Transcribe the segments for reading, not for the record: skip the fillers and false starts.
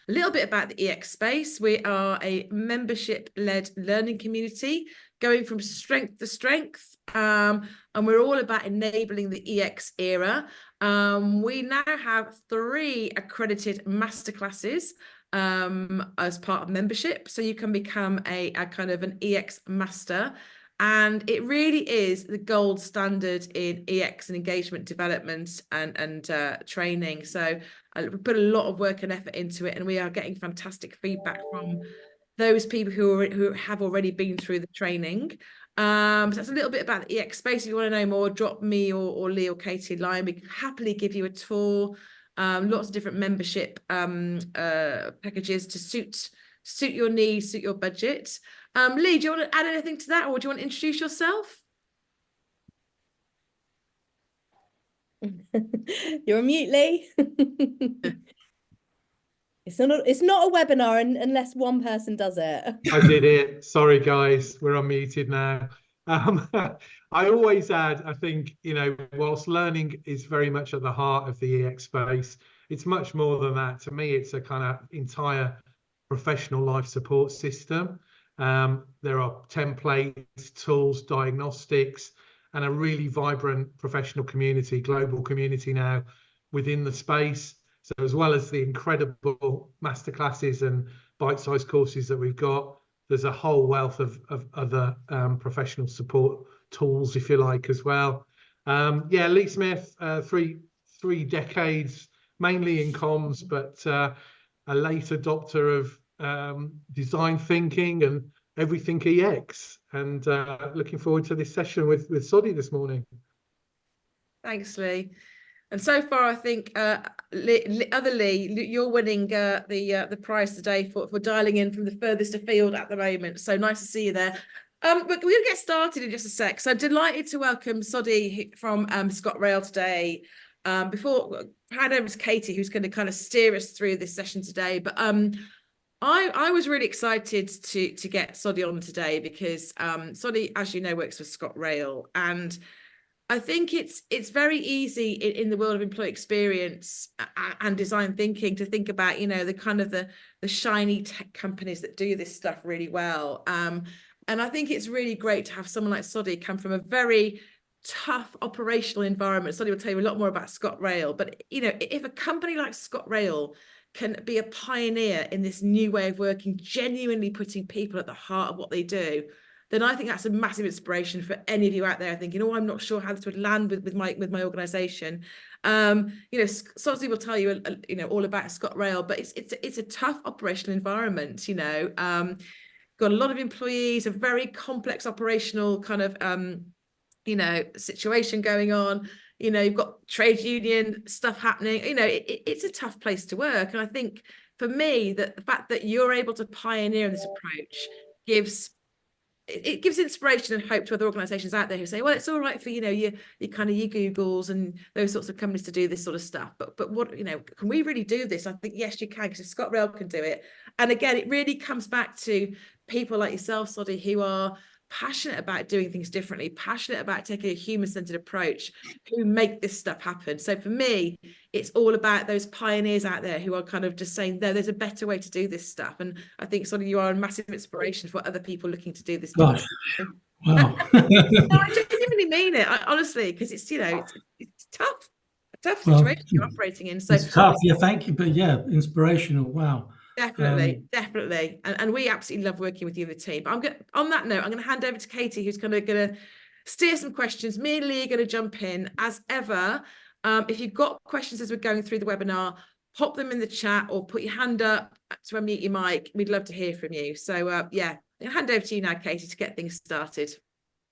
A little bit about the EX space. We are a membership-led learning community going from strength to strength, and we're all about enabling the EX era. We now have 3 accredited masterclasses as part of membership, so you can become a kind of an EX master. And it really is the gold standard in EX and engagement development and training. So I put a lot of work and effort into it, and we are getting fantastic feedback from those people who have already been through the training. So that's a little bit about the EX space. If you want to know more, drop me or Lee or Katie a line. We can happily give you a tour. Lots of different membership packages to suit your needs, suit your budget. Lee, do you want to add anything to that, or do you want to introduce yourself? You're on mute, Lee. It's not a webinar unless one person does it. I did it. Sorry, guys, we're unmuted now. I always add, I think, whilst learning is very much at the heart of the EX space, it's much more than that. To me, it's a kind of entire professional life support system. There are templates, tools, diagnostics, and a really vibrant professional community, global community now within the space. So as well as the incredible masterclasses and bite-sized courses that we've got, there's a whole wealth of other professional support tools, if you like, as well. Lee Smith, three decades, mainly in comms, but a late adopter of design thinking and everything EX, and looking forward to this session with Sodi this morning. Thanks, Lee. And so far, I think Lee, you're winning the prize today for dialing in from the furthest afield at the moment. So nice to see you there. But we're going to get started in just a sec. So delighted to welcome Sodi from ScotRail today. Before I hand over to Katie, who's going to kind of steer us through this session today. But I was really excited to get Sodi on today because Sodi, as you know, works for ScotRail, and I think it's very easy in the world of employee experience and design thinking to think about, the kind of the shiny tech companies that do this stuff really well. And I think it's really great to have someone like Sodi come from a very tough operational environment. Sodi will tell you a lot more about ScotRail, but if a company like ScotRail can be a pioneer in this new way of working, genuinely putting people at the heart of what they do, then I think that's a massive inspiration for any of you out there thinking, I'm not sure how this would land with my organization. Sodi will tell you, all about ScotRail, but it's a tough operational environment. Got a lot of employees, a very complex operational kind of situation going on. You've got trade union stuff happening. It's a tough place to work, and I think for me that the fact that you're able to pioneer this approach gives inspiration and hope to other organizations out there who say, well, it's all right for your Googles and those sorts of companies to do this sort of stuff, but what can we really do this? I think yes, you can, because ScotRail can do it. And again, it really comes back to people like yourself, Sodi, who are passionate about doing things differently, passionate about taking a human-centered approach, who make this stuff happen. So for me, it's all about those pioneers out there who are kind of just saying, no, there's a better way to do this stuff. And I think Sodi, you are a massive inspiration for other people looking to do this. Gosh, wow. No, I genuinely mean it, honestly, because it's it's tough, a tough situation you're operating in. So it's tough, yeah, thank you, but yeah, inspirational. Wow. Definitely. And we absolutely love working with you and the team. But on that note, I'm going to hand over to Katie, who's going to steer some questions. Me and Lee are going to jump in as ever. If you've got questions as we're going through the webinar, pop them in the chat or put your hand up to unmute your mic. We'd love to hear from you. So I'll hand over to you now, Katie, to get things started.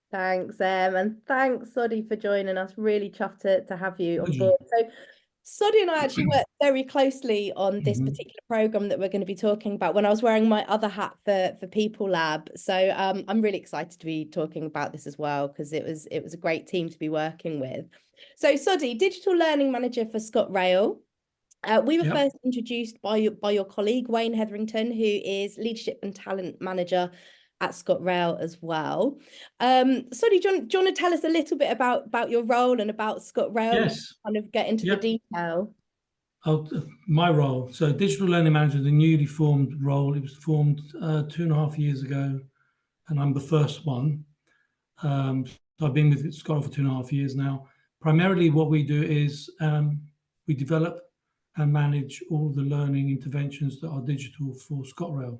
Thanks, and thanks, Sodi, for joining us. Really chuffed to have you on board. So Sodi and I actually worked very closely on this particular program that we're going to be talking about when I was wearing my other hat for People Lab. So I'm really excited to be talking about this as well, because it was a great team to be working with. So Sodi, Digital Learning Manager for ScotRail. We were first introduced by your colleague, Wayne Hetherington, who is Leadership and Talent Manager at ScotRail as well. Sodi, do you want to tell us a little bit about your role and about ScotRail? Yes. Kind of get into the detail. my role. So digital learning manager is a newly formed role. It was formed 2.5 years ago, and I'm the first one. So I've been with ScotRail for 2.5 years now. Primarily what we do is we develop and manage all the learning interventions that are digital for ScotRail.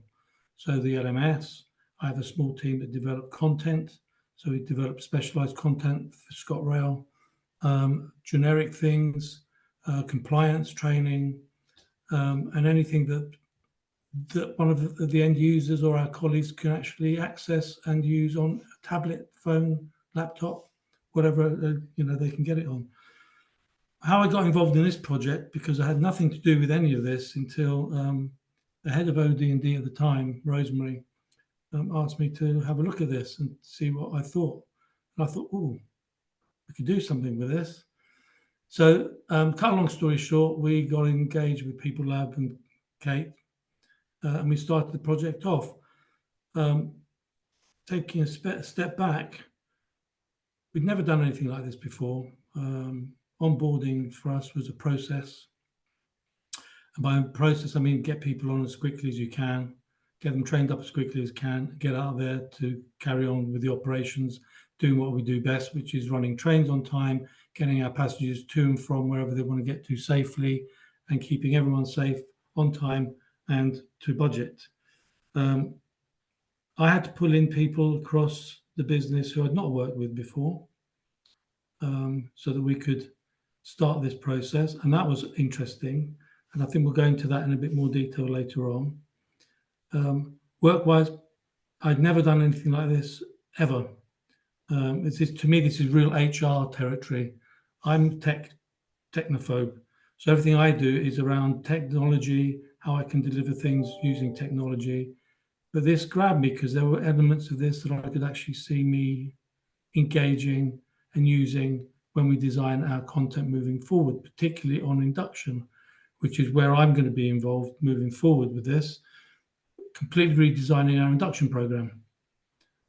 So the LMS, I have a small team that develop content. So we develop specialized content for ScotRail, generic things, compliance training, and anything that one of the end users or our colleagues can actually access and use on a tablet, phone, laptop, whatever they can get it on. How I got involved in this project, because I had nothing to do with any of this until the head of OD&D at the time, Rosemary, asked me to have a look at this and see what I thought. And I thought, oh, we could do something with this. So, cut a long story short, we got engaged with People Lab and Kate, and we started the project off. Taking a step back, we'd never done anything like this before. Onboarding for us was a process. And by process, I mean get people on as quickly as you can, get them trained up as quickly as you can, get out there to carry on with the operations, doing what we do best, which is running trains on time, getting our passengers to and from wherever they want to get to safely, and keeping everyone safe, on time, and to budget. I had to pull in people across the business who I'd not worked with before, so that we could start this process, and that was interesting. And I think we'll go into that in a bit more detail later on. Work-wise, I'd never done anything like this ever. To me, this is real HR territory. I'm technophobe, so everything I do is around technology, how I can deliver things using technology. But this grabbed me because there were elements of this that I could actually see me engaging and using when we design our content moving forward, particularly on induction, which is where I'm going to be involved moving forward with this, completely redesigning our induction program.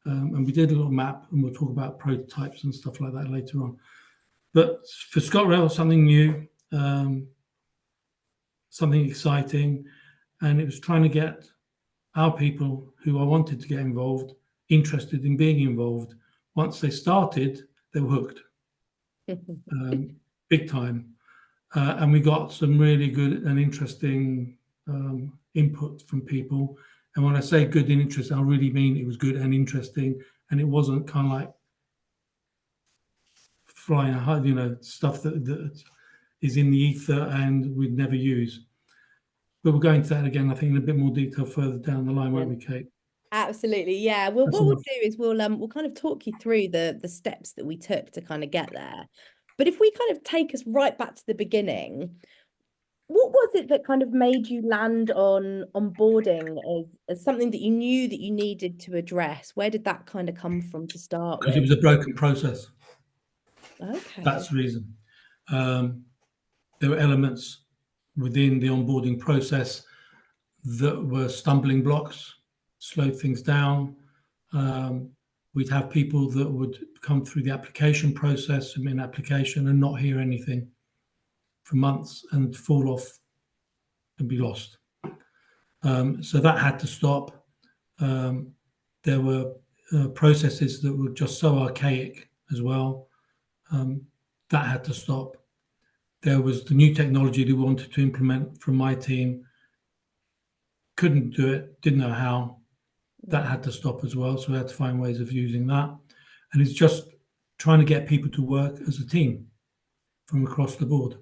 And we did a little map, and we'll talk about prototypes and stuff like that later on. But for ScotRail, something new, something exciting, and it was trying to get our people who I wanted to get involved, interested in being involved. Once they started, they were hooked, big time. And we got some really good and interesting input from people. And when I say good and interesting, I really mean it was good and interesting, and it wasn't kind of like flying high, stuff that is in the ether and we'd never use. But we'll go into that again, I think, in a bit more detail further down the line, won't we, Kate? Absolutely, yeah. Well, what we'll do is we'll kind of talk you through the steps that we took to kind of get there. But if we kind of take us right back to the beginning, what was it that kind of made you land on onboarding as something that you knew that you needed to address? Where did that kind of come from to start with? Because it was a broken process. Okay. That's the reason. There were elements within the onboarding process that were stumbling blocks, slowed things down. We'd have people that would come through the application process, submit an application and not hear anything for months and fall off and be lost. So that had to stop. There were processes that were just so archaic as well. That had to stop. There was the new technology they wanted to implement from my team. Couldn't do it, didn't know how. That had to stop as well. So we had to find ways of using that. And it's just trying to get people to work as a team from across the board.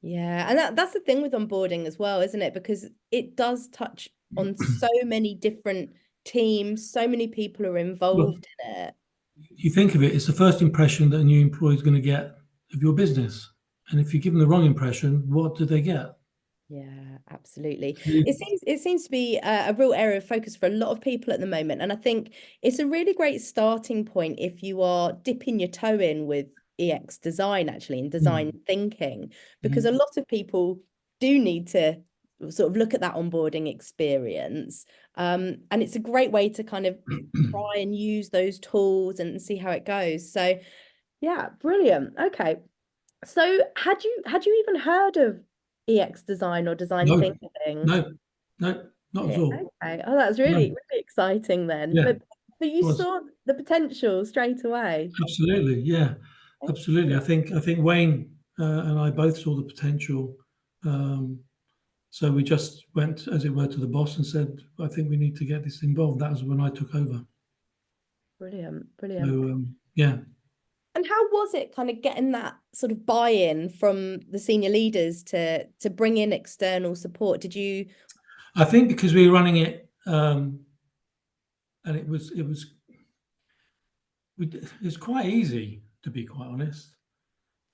Yeah, and that's the thing with onboarding as well, isn't it? Because it does touch on so many different teams, so many people are involved in it. You think of it, it's the first impression that a new employee is going to get of your business. And if you give them the wrong impression, what do they get? Yeah, absolutely. It seems to be a real area of focus for a lot of people at the moment. And I think it's a really great starting point if you are dipping your toe in with EX design, actually, and design thinking, because a lot of people do need to sort of look at that onboarding experience. And it's a great way to kind of try and use those tools and see how it goes. So yeah, brilliant. Okay. So had you even heard of EX design or design No, thinking? no, not at all. Okay. Oh, that's really, really exciting then. Yeah, But you was. saw the potential straight away. Absolutely, yeah, absolutely. I think Wayne and I both saw the potential. So we just went, as it were, to the boss and said, I think we need to get this involved. That was when I took over. Brilliant, So brilliant. yeah. And how was it kind of getting that sort of buy-in from the senior leaders to bring in external support? Did you? I think because we were running it, and it's quite easy, to be quite honest.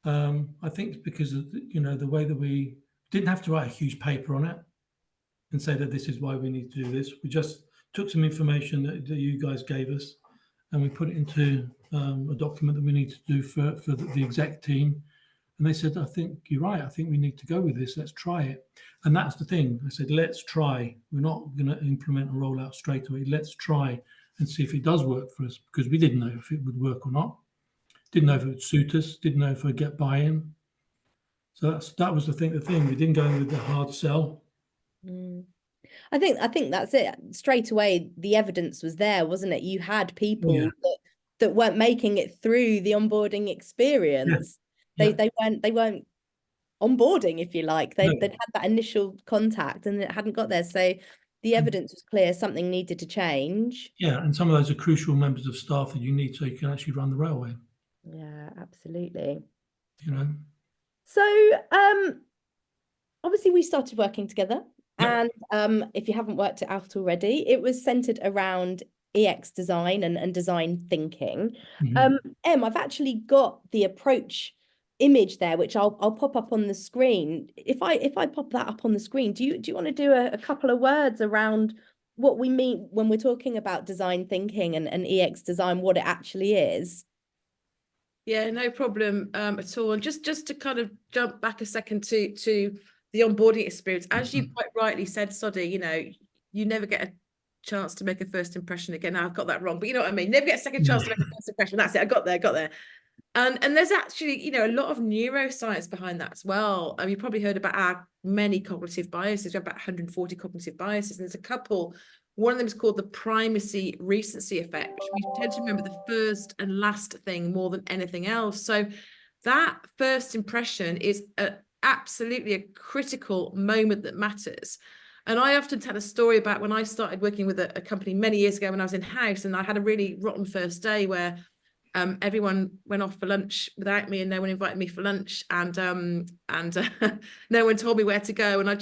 I think it's because of the way that we didn't have to write a huge paper on it and say that this is why we need to do this. We just took some information that you guys gave us and we put it into a document that we need to do for the exec team. And they said, I think you're right. I think we need to go with this. Let's try it. And that's the thing. I said, let's try. We're not going to implement a rollout straight away. Let's try and see if it does work for us, because we didn't know if it would work or not. Didn't know if it would suit us. Didn't know if we'd get buy-in. So that was the thing. We didn't go in with the hard sell. I think that's it. Straight away, the evidence was there, wasn't it? You had people that weren't making it through the onboarding experience. Yeah. They weren't onboarding, if you like. They'd No. had that initial contact and it hadn't got there. So the evidence was clear, something needed to change. Yeah, and some of those are crucial members of staff that you need so you can actually run the railway. Yeah, absolutely. So obviously we started working together. Yep. And if you haven't worked it out already, it was centered around EX design and design thinking. Em, I've actually got the approach image there, which I'll pop up on the screen. If I pop that up on the screen, do you want to do a couple of words around what we mean when we're talking about design thinking and EX design, what it actually is? Yeah, no problem at all. And just to kind of jump back a second to the onboarding experience, as you quite rightly said, Sodi, you never get a chance to make a first impression again. Now, I've got that wrong, but you know what I mean? Never get a second chance to make a first impression. That's it. I got there. And there's actually, a lot of neuroscience behind that as well. You've probably heard about our many cognitive biases. We have about 140 cognitive biases, and there's a couple. One of them is called the primacy recency effect, which we tend to remember the first and last thing more than anything else. So that first impression is absolutely a critical moment that matters. And I often tell a story about when I started working with a company many years ago when I was in-house, and I had a really rotten first day where everyone went off for lunch without me, and no one invited me for lunch, and no one told me where to go. And I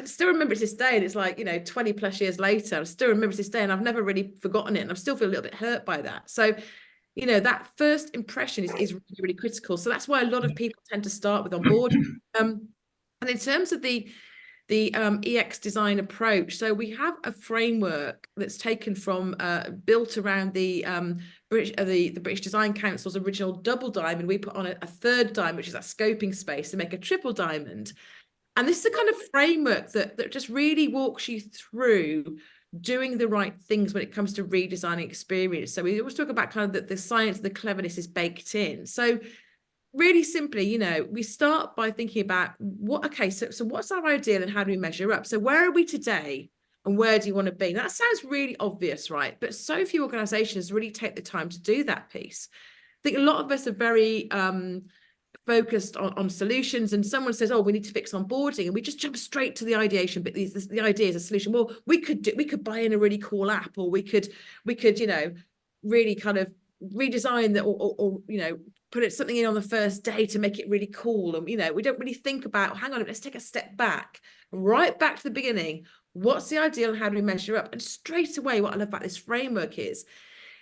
still remember it to this day, and it's like 20 plus years later, I still remember it to this day, and I've never really forgotten it, and I still feel a little bit hurt by that. So that first impression is really, really critical. So that's why a lot of people tend to start with onboarding. And in terms of the EX design approach, so we have a framework that's taken from built around the British Design Council's original double diamond. We put on a third diamond, which is that scoping space, to make a triple diamond. And this is the kind of framework that just really walks you through doing the right things when it comes to redesigning experience. So we always talk about kind of the science, the cleverness is baked in. So really simply, we start by thinking about so what's our ideal and how do we measure up? So where are we today and where do you want to be? Now, that sounds really obvious, right? But so few organizations really take the time to do that piece. I think a lot of us are very focused on solutions, and someone says, oh, we need to fix onboarding, and we just jump straight to the ideation. But the idea is a solution. Well, we could buy in a really cool app, or we could really kind of redesign that, or put something in on the first day to make it really cool. And we don't really think about, hang on, let's take a step back, right back to the beginning. What's the ideal and how do we measure up? And straight away, what I love about this framework is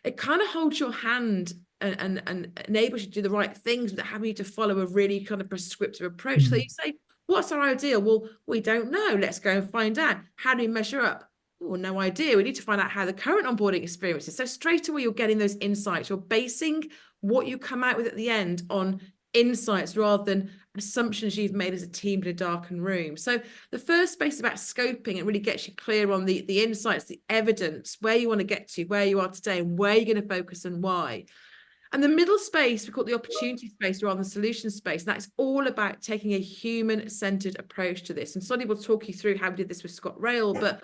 it kind of holds your hand and enables you to do the right things without having you to follow a really kind of prescriptive approach. So you say, what's our ideal? Well, we don't know. Let's go and find out. How do we measure up? Well, no idea. We need to find out how the current onboarding experience is. So straight away, you're getting those insights. You're basing what you come out with at the end on insights rather than assumptions you've made as a team in a darkened room. So the first space is about scoping. It really gets you clear on the insights, the evidence, where you want to get to, where you are today, and where you're going to focus and why. And the middle space, we call it the opportunity space rather than solution space. That's all about taking a human-centered approach to this. And Sodi will talk you through how we did this with ScotRail, but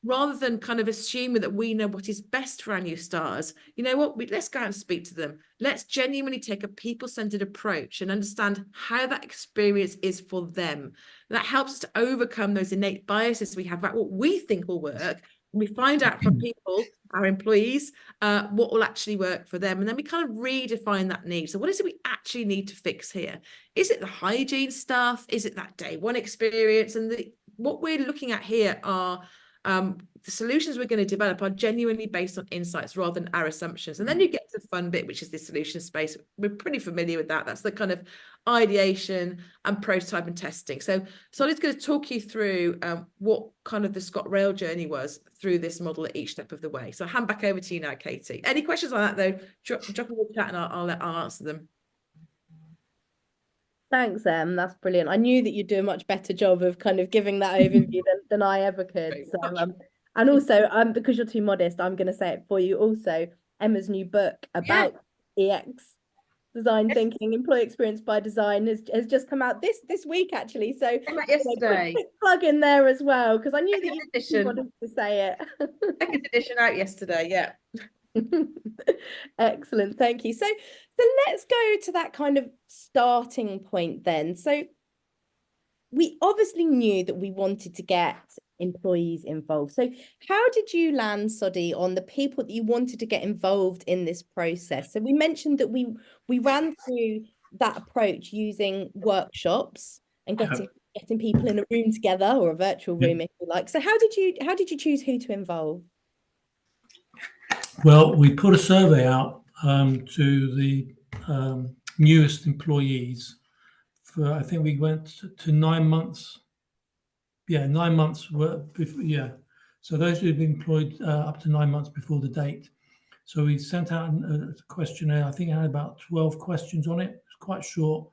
rather than kind of assuming that we know what is best for our new stars, you know what, let's go out and speak to them. Let's genuinely take a people-centered approach and understand how that experience is for them. That helps us to overcome those innate biases we have about what we think will work. We find out from people, our employees, what will actually work for them. And then we kind of redefine that need. So what is it we actually need to fix here? Is it the hygiene stuff? Is it that day one experience? And what we're looking at here are the solutions we're going to develop are genuinely based on insights rather than our assumptions. And then you get to the fun bit, which is the solution space. We're pretty familiar with that. That's the kind of ideation and prototype and testing. So Sodi's going to talk you through what kind of the ScotRail journey was through this model at each step of the way. So I'll hand back over to you now, Katie. Any questions on that though, drop them in the chat and I'll answer them. Thanks, Em. That's brilliant. I knew that you'd do a much better job of kind of giving that overview than I ever could. Very So, much. and also, because you're too modest, I'm going to say it for you. Also, Emma's new book about EX, design thinking, employee experience by design, has just come out this week actually. So Yesterday. quick plug in there as well, because I knew that you Edition. wanted to say it. Second edition out yesterday, yeah. Excellent, thank you. So let's go to that kind of starting point then. So we obviously knew that we wanted to get employees involved. So how did you land, Sodi, on the people that you wanted to get involved in this process? So we mentioned that we ran through that approach using workshops and getting people in a room together, or a virtual room if you like. So how did you choose who to involve? Well, we put a survey out to the newest employees. For, I think we went to 9 months. Yeah, 9 months. Yeah. So those who had been employed up to 9 months before the date. So we sent out a questionnaire. I think it had about 12 questions on it. It was quite short,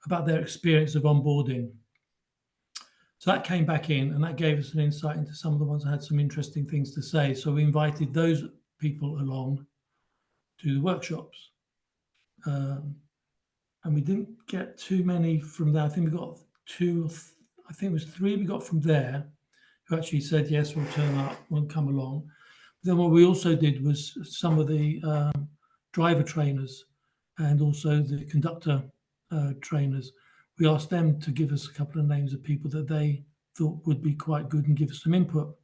about their experience of onboarding. So that came back in, and that gave us an insight into some of the ones that had some interesting things to say. So we invited those people along to the workshops. And we didn't get too many from there. I think we got I think it was 3 we got from there who actually said, yes, we'll turn up, we'll come along. Then what we also did was some of the driver trainers and also the conductor trainers. We asked them to give us a couple of names of people that they thought would be quite good and give us some input.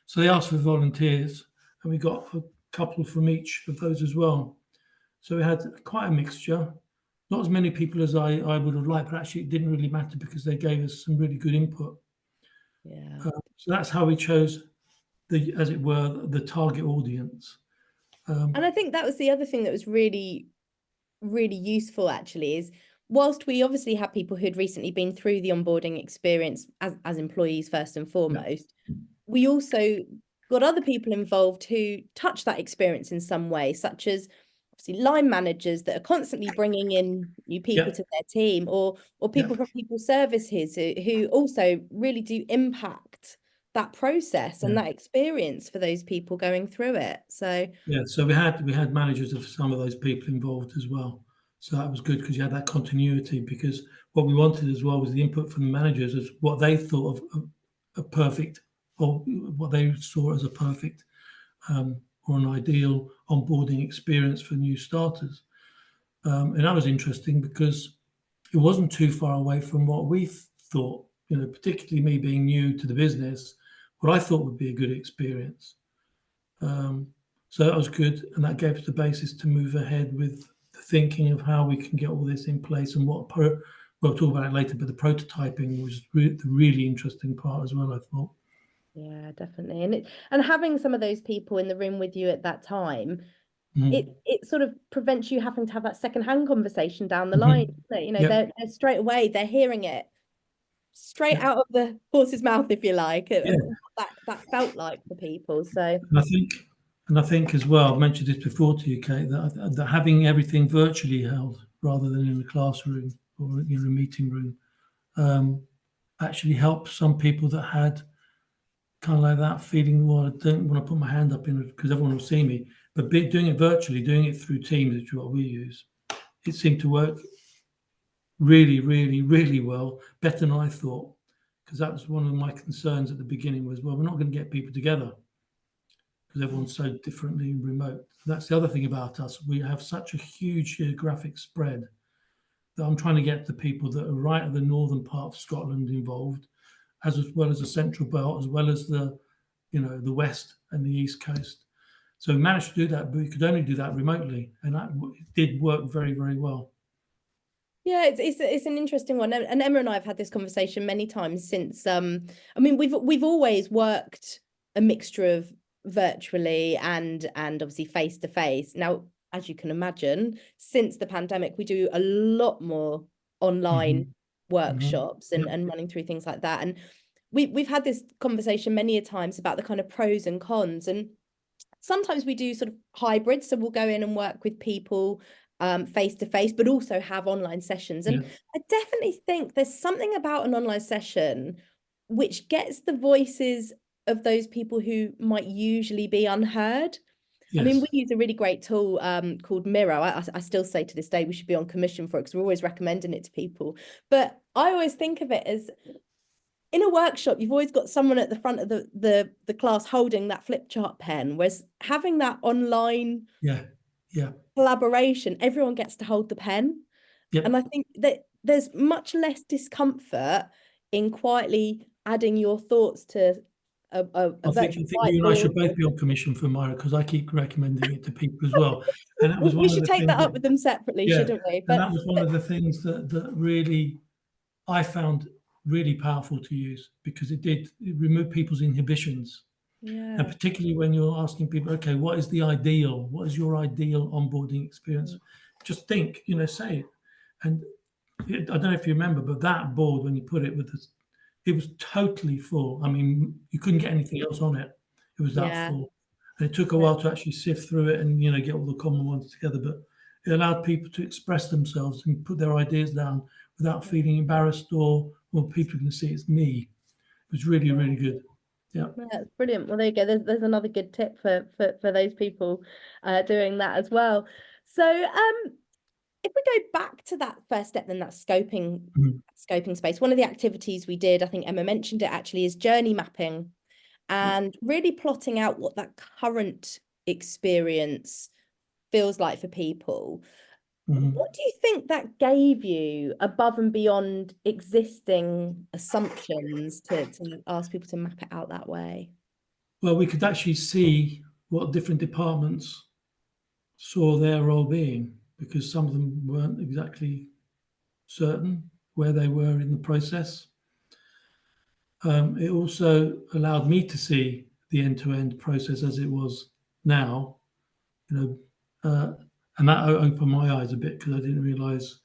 So they asked for volunteers, and we got a couple from each of those as well. So we had quite a mixture. Not as many people as I would have liked, but actually it didn't really matter because they gave us some really good input. Yeah. So that's how we chose as it were, the target audience. And I think that was the other thing that was really, really useful actually, is whilst we obviously had people who'd recently been through the onboarding experience as employees first and foremost, we also got other people involved who touched that experience in some way, such as obviously line managers that are constantly bringing in new people to their team, or people from people services who also really do impact that process and that experience for those people going through it. So so we had managers of some of those people involved as well. So that was good because you had that continuity, because what we wanted as well was the input from the managers as what they thought of a perfect, or what they saw as a perfect or an ideal onboarding experience for new starters. And that was interesting because it wasn't too far away from what we thought, particularly me being new to the business, what I thought would be a good experience. So that was good, and that gave us the basis to move ahead with the thinking of how we can get all this in place, and we'll talk about it later, but the prototyping was the really interesting part as well, I thought. Yeah, definitely. And having some of those people in the room with you at that time, it sort of prevents you having to have that secondhand conversation down the line. They're straight away, they're hearing it straight out of the horse's mouth, if you like, that felt like for people. So and I think as well, I've mentioned this before to you, Kate, that having everything virtually held rather than in a classroom or a meeting room actually helped some people that had kind of like that feeling, well, I don't want to put my hand up in it because everyone will see me. But doing it virtually, doing it through Teams, which is what we use, it seemed to work really, really, really well, better than I thought. Because that was one of my concerns at the beginning was, well, we're not going to get people together because everyone's so differently remote. That's the other thing about us. We have such a huge geographic spread that I'm trying to get the people that are right at the northern part of Scotland involved, as well as the central belt, as well as the, the west and the east coast. So we managed to do that, but we could only do that remotely, and that did work very, very well. Yeah, it's an interesting one, and Emma and I have had this conversation many times since. I mean, we've always worked a mixture of virtually and obviously face to face. Now, as you can imagine, since the pandemic, we do a lot more online workshops and running through things like that. And we've had this conversation many a times about the kind of pros and cons. And sometimes we do sort of hybrids, so we'll go in and work with people face to face, but also have online sessions. And I definitely think there's something about an online session which gets the voices of those people who might usually be unheard. Yes. I mean, we use a really great tool called Miro. I still say to this day we should be on commission for it because we're always recommending it to people. But I always think of it as, in a workshop, you've always got someone at the front of the class holding that flip chart pen, whereas having that online collaboration, everyone gets to hold the pen. And I think that there's much less discomfort in quietly adding your thoughts to a I think you and I should both be on commission for Miro, because I keep recommending it to people as well. And that was we should take that up with them separately, shouldn't we? But that was one of the things that really I found really powerful to use, because it remove people's inhibitions. And particularly when you're asking people, okay, what is your ideal onboarding experience? Just think, say it. And I don't know if you remember, but that board, when you put it with this, it was totally full. I mean, you couldn't get anything else on it. It was that full. And it took a while to actually sift through it and, get all the common ones together. But it allowed people to express themselves and put their ideas down without feeling embarrassed or, well, people can see it's me. It was really, really good. Yeah, that's brilliant. Well, there you go. There's another good tip for those people doing that as well. So if we go back to that first step, then that scoping space, one of the activities we did, I think Emma mentioned it actually, is journey mapping, and really plotting out what that current experience feels like for people. What do you think that gave you above and beyond existing assumptions to ask people to map it out that way? Well, we could actually see what different departments saw their role being, because some of them weren't exactly certain where they were in the process. It also allowed me to see the end-to-end process as it was now, and that opened my eyes a bit, because I didn't realize,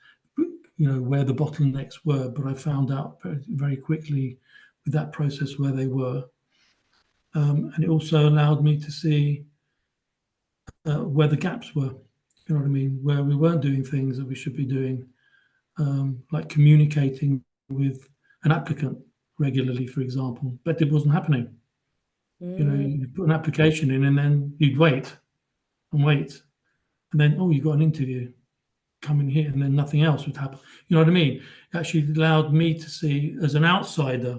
where the bottlenecks were, but I found out very, very quickly with that process where they were. And it also allowed me to see where the gaps were, you know what I mean, where we weren't doing things that we should be doing, like communicating with an applicant regularly, for example, but it wasn't happening. You put an application in and then you'd wait, and then, you got an interview, come in here, and then nothing else would happen. You know what I mean? It actually allowed me to see as an outsider,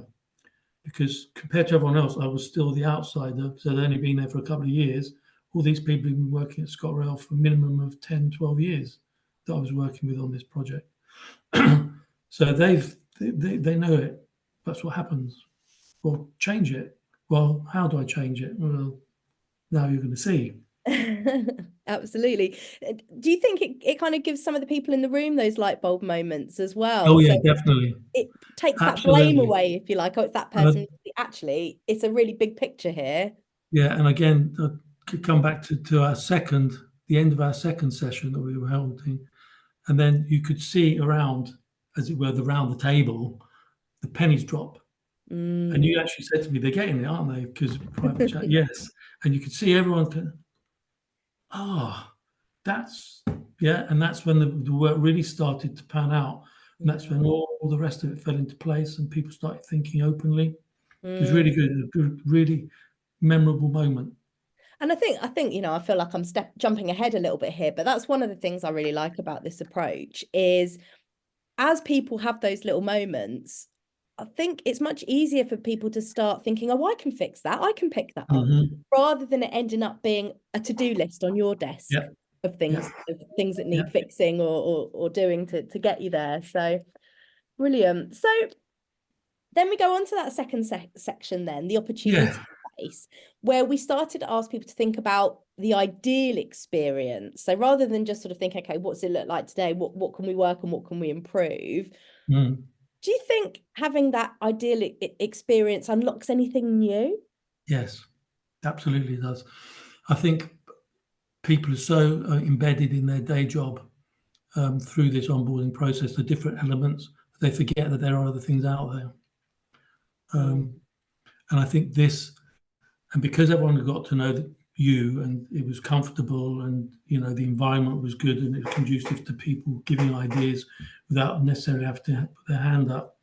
because compared to everyone else, I was still the outsider, because I'd only been there for a couple of years. All these people have been working at ScotRail for a minimum of 10, 12 years that I was working with on this project. So they know it. That's what happens. Well, change it. Well, how do I change it? Well, now you're going to see. Absolutely. Do you think it kind of gives some of the people in the room those light bulb moments as well? Oh yeah, definitely. It takes that blame away, if you like. Oh, it's that person. Actually, it's a really big picture here. Yeah, and again, I could come back to the end of our second session that we were holding, and then you could see around, as it were, around the table, the pennies drop. And you actually said to me, they're getting it, aren't they? Because private chat, yes. And you could see everyone that's and that's when the work really started to pan out, and that's when all the rest of it fell into place and people started thinking openly. It was really good, a good, really memorable moment. And I think, you know, I feel like I'm jumping ahead a little bit here, but that's one of the things I really like about this approach is as people have those little moments, I think it's much easier for people to start thinking, oh, I can fix that. I can pick that up, rather than it ending up being a to-do list on your desk of things that need fixing or doing to get you there. So brilliant. So then we go on to that second section then, the opportunity space, where we started to ask people to think about the ideal experience. So rather than just sort of think, okay, what's it look like today? What can we work on? What can we improve? Do you think having that ideal experience unlocks anything new? Yes, absolutely does. I think people are so embedded in their day job through this onboarding process, the different elements, they forget that there are other things out there. And I think this, and because everyone got to know you and it was comfortable and, you know, the environment was good and it was conducive to people giving ideas without necessarily having to put their hand up,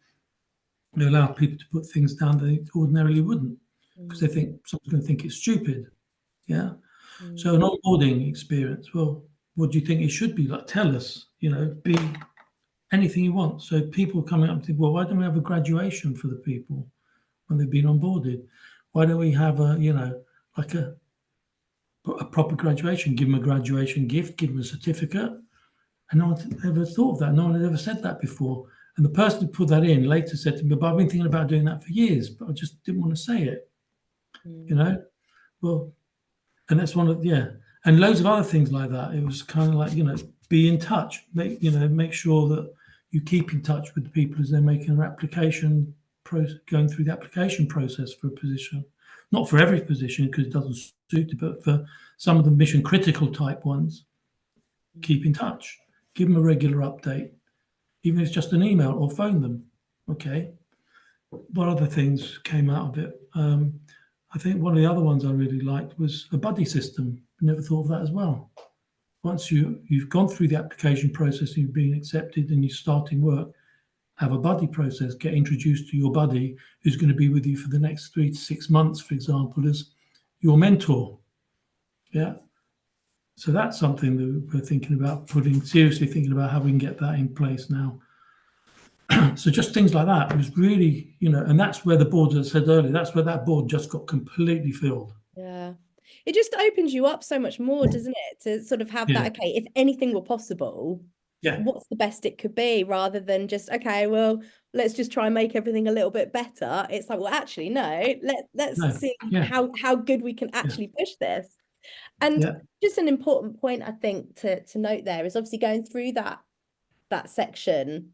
they allow people to put things down they ordinarily wouldn't because they think someone's going to think it's stupid. Yeah. So an onboarding experience, well, what do you think it should be like? Tell us, you know, be anything you want. So people coming up to, well, why don't we have a graduation for the people when they've been onboarded? Why don't we have a, you know, like a proper graduation, give them a graduation gift, give them a certificate? And no one ever thought of that. No one had ever said that before. And the person who put that in later said to me, but I've been thinking about doing that for years, but I just didn't want to say it, you know? Well, and that's one of, and loads of other things like that. It was kind of like, you know, be in touch, make sure that you keep in touch with the people as they're making their application, going through the application process for a position. Not for every position because it doesn't suit it, but for some of the mission critical type ones, keep in touch, give them a regular update, even if it's just an email or phone them. Okay. What other things came out of it? I think one of the other ones I really liked was a buddy system. I never thought of that as well. Once you've gone through the application process, you've been accepted and you're starting work, have a buddy process, get introduced to your buddy who's going to be with you for the next 3 to 6 months, for example, as your mentor. Yeah. So that's something that we're thinking about seriously thinking about how we can get that in place now. So just things like that. It was really, you know, and that's where the board, as I said earlier, that's where that board just got completely filled. Yeah. It just opens you up so much more, doesn't it? To sort of have that, okay, if anything were possible, what's the best it could be, rather than just, okay, well, let's just try and make everything a little bit better. It's like, well, actually, no, let's see how good we can actually push this. And just an important point, I think, to note there is obviously going through that section.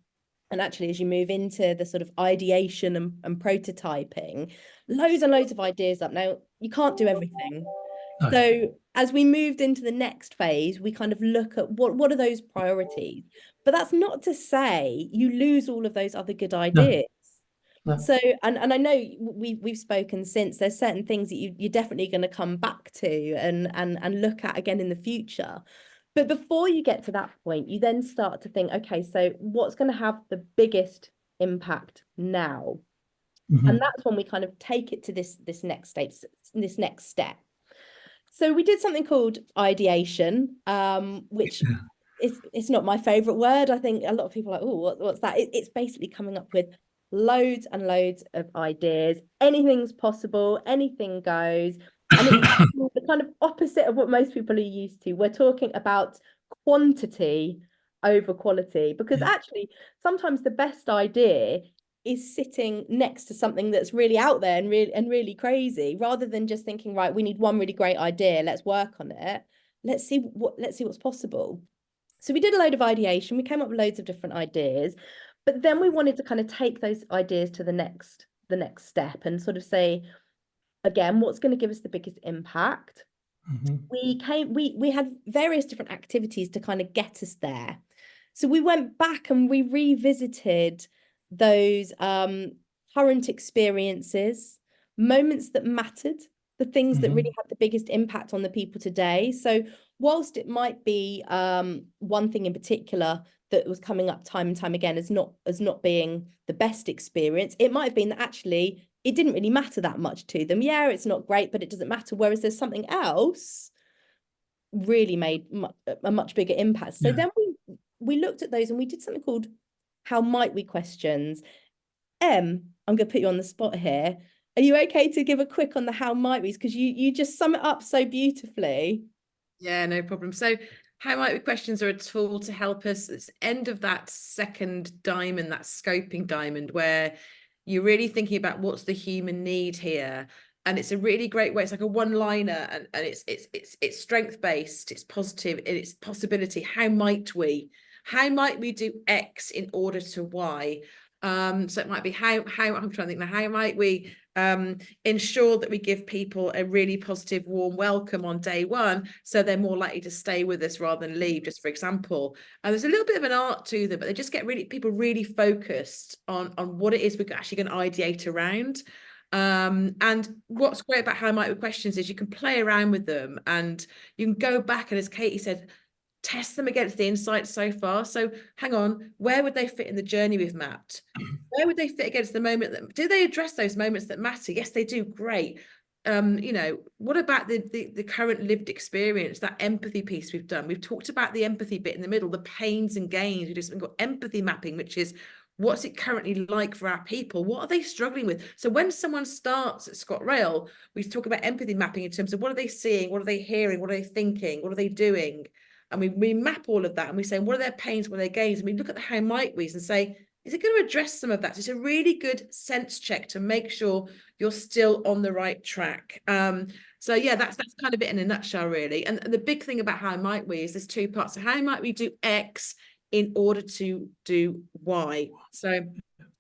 And actually, as you move into the sort of ideation and prototyping, loads and loads of ideas up. Now, you can't do everything. No. So as we moved into the next phase, we kind of look at what are those priorities. But that's not to say you lose all of those other good ideas. No. So, and I know we've spoken since, there's certain things that you're definitely going to come back to and look at again in the future. But before you get to that point, you then start to think, okay, so what's going to have the biggest impact now? And that's when we kind of take it to this next stage, this next step. So we did something called ideation, which it's not my favorite word. I think a lot of people are like, oh, what's that? It's basically coming up with loads and loads of ideas. Anything's possible, anything goes. And it's the kind of opposite of what most people are used to. We're talking about quantity over quality, because actually sometimes the best idea is sitting next to something that's really out there and really crazy, rather than just thinking, right, we need one really great idea, let's work on it, let's see what's possible. So we did a load of ideation, we came up with loads of different ideas, but then we wanted to kind of take those ideas to the next step and sort of say, again, what's going to give us the biggest impact? We had various different activities to kind of get us there. So we went back and we revisited those current experiences, moments that mattered, the things that really had the biggest impact on the people today. So whilst it might be one thing in particular that was coming up time and time again as not being the best experience, it might have been that actually it didn't really matter that much to them. Yeah, it's not great, but it doesn't matter. Whereas there's something else really made a much bigger impact. So then we looked at those and we did something called how might we questions. I'm going to put you on the spot here. Are you okay to give a quick on the how might we's, because you just sum it up so beautifully? Yeah, no problem. So how might we questions are a tool to help us. It's end of that second diamond, that scoping diamond, where you're really thinking about what's the human need here. And it's a really great way. It's like a one-liner, and it's strength-based, it's positive, and it's possibility. How might we do X in order to Y? So it might be how I'm trying to think now, how might we ensure that we give people a really positive, warm welcome on day one, so they're more likely to stay with us rather than leave, just for example. And there's a little bit of an art to them, but they just get people really focused on what it is we're actually going to ideate around. And what's great about how might we questions is you can play around with them, and you can go back, and as Katie said, test them against the insights so far. So hang on, where would they fit in the journey we've mapped? Where would they fit against the moment that, do they address those moments that matter? Yes, they do. Great. You know, what about the current lived experience, that empathy piece we've done? We've talked about the empathy bit in the middle, the pains and gains. We've just got empathy mapping, which is what's it currently like for our people? What are they struggling with? So when someone starts at ScotRail, we talk about empathy mapping in terms of what are they seeing? What are they hearing? What are they thinking? What are they doing? And we map all of that, and we say, what are their pains, what are their gains? And we look at the how might we's and say, is it going to address some of that? It's a really good sense check to make sure you're still on the right track. So yeah, that's kind of it in a nutshell, really. And the big thing about how might we is there's two parts. So how might we do X in order to do Y? So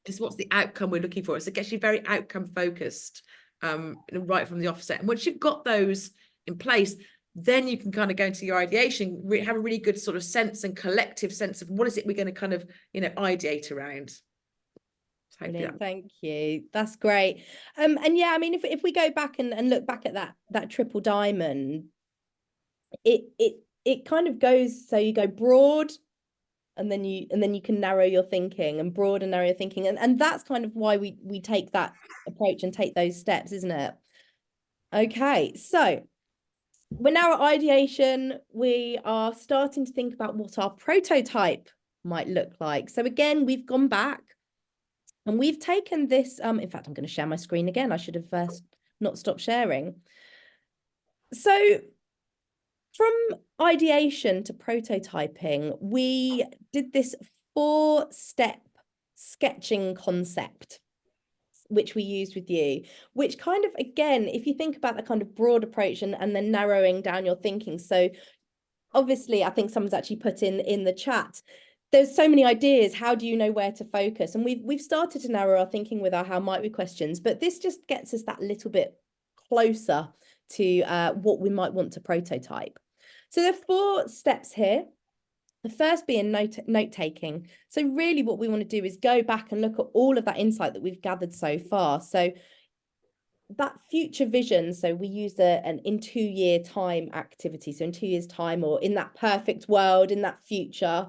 it's what's the outcome we're looking for. So it gets you very outcome focused right from the offset. And once you've got those in place, then you can kind of go into your ideation, have a really good sort of sense and collective sense of what is it we're going to kind of, you know, ideate around. Brilliant, thank you. That's great. And yeah, I mean, if we go back and look back at that triple diamond, it kind of goes, so you go broad, and then you can narrow your thinking, and broad and narrow your thinking, and that's kind of why we take that approach and take those steps, isn't it? Okay, so we're now at ideation. We are starting to think about what our prototype might look like. So again, we've gone back and we've taken this, in fact, I'm going to share my screen again. I should have first not stopped sharing. So from ideation to prototyping, we did this 4-step sketching concept, which we used with you, which kind of, again, if you think about the kind of broad approach and then narrowing down your thinking. So obviously, I think someone's actually put in the chat, there's so many ideas. How do you know where to focus? And we've started to narrow our thinking with our how might we questions, but this just gets us that little bit closer to what we might want to prototype. So there are 4 steps here. The first being note-taking. So really what we want to do is go back and look at all of that insight that we've gathered so far. So that future vision, so we used an in 2-year time activity. So in 2 years' time, or in that perfect world, in that future,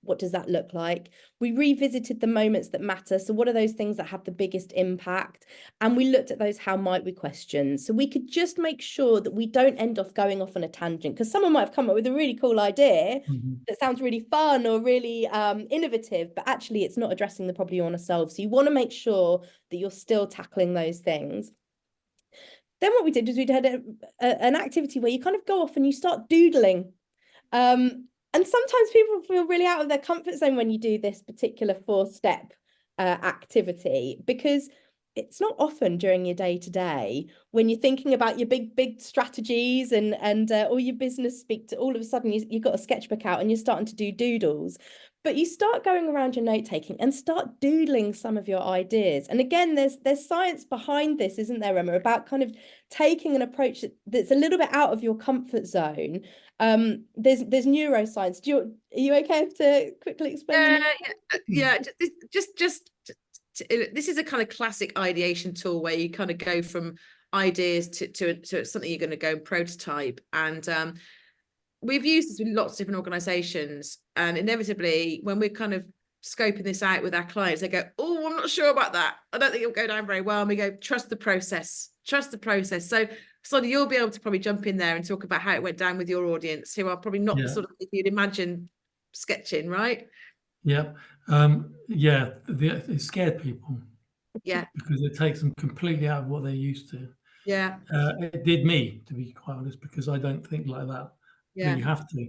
what does that look like? We revisited the moments that matter. So what are those things that have the biggest impact? And we looked at those how might we questions. So we could just make sure that we don't end off going off on a tangent, because someone might have come up with a really cool idea that sounds really fun or really innovative, but actually it's not addressing the problem you want to solve. So you want to make sure that you're still tackling those things. Then what we did was we did an activity where you kind of go off and you start doodling. And sometimes people feel really out of their comfort zone when you do this particular 4-step activity, because it's not often during your day-to-day when you're thinking about your big strategies and all your business speak to, all of a sudden you've got a sketchbook out and you're starting to do doodles. But you start going around your note-taking and start doodling some of your ideas. And again, there's science behind this, isn't there, Emma, about kind of taking an approach that's a little bit out of your comfort zone. There's neuroscience. Are you okay to quickly explain? Yeah. This is a kind of classic ideation tool where you kind of go from ideas to something you're going to go and prototype. And we've used this with lots of different organizations, and inevitably when we're kind of scoping this out with our clients, they go, oh, I'm not sure about that. I don't think it'll go down very well. And we go, trust the process, trust the process. So Sodi, you'll be able to probably jump in there and talk about how it went down with your audience, who are probably not the sort of people you'd imagine sketching, right? Yeah. Yeah, it scared people. Yeah. Because it takes them completely out of what they're used to. Yeah. It did me, to be quite honest, because I don't think like that. Yeah. But you have to.